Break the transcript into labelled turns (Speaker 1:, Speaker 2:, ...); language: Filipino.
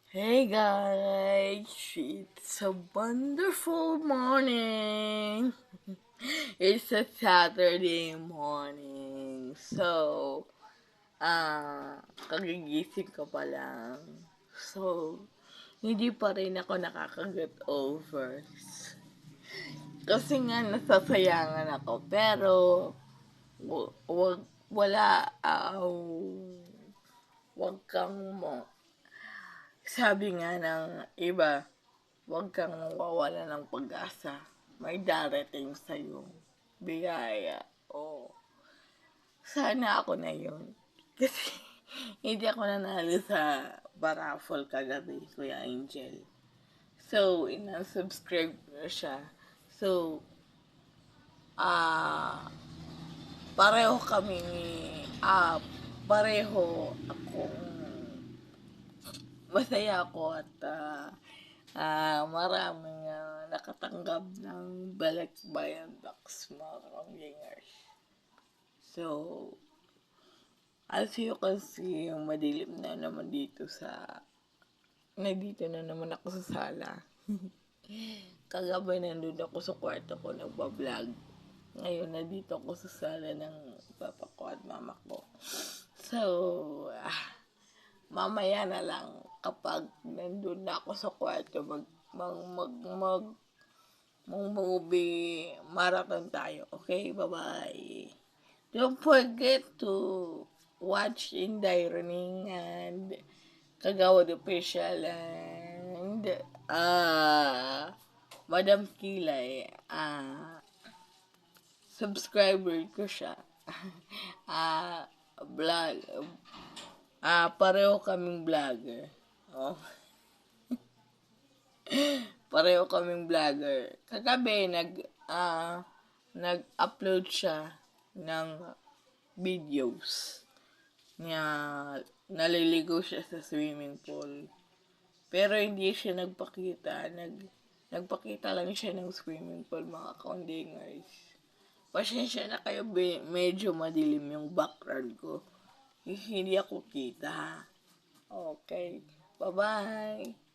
Speaker 1: Hey guys, it's a wonderful morning. It's a Saturday morning. Kagigising ko pa lang. So, hindi pa rin ako nakakaget over. Kasi nga nasasayangan ako. Pero, wag, wala, wag kang mo. Sabi nga ng iba, huwag kang mawawala ng pag-asa. May darating sa'yo. Biyaya. Oh. Sana ako na yun. Kasi hindi ako nanalo sa paraffle kagabi, Kuya Angel. So, ina-subscribe ko siya. So, ah, pareho kami, pareho akong masaya ako at maraming nakatanggap ng Balikbayan Box mga gingers. So, as you can see, madilim na naman dito na naman ako sa sala. Kagabi nandun ako sa kwarto ko, nagbablog. Ngayon, nandito ako sa sala ng papa ko at mama ko. So, mamaya na lang kapag nandun na ako sa kwarto, movie marathon tayo. Okay, bye-bye. Don't forget to watch Indironing and Kagawad Official and Madam Kilay. Subscriber ko siya. Vlog. Pareho kaming vlogger. Oh. Pareho kaming vlogger. Kagabi, nag-upload siya ng videos niya. Naliligo siya sa swimming pool. Pero hindi siya nagpakita. Nagpakita lang siya ng swimming pool, mga kaundingers. Pasensya na kayo, medyo madilim yung background ko. Hindi ako kita. Okay. Bye-bye.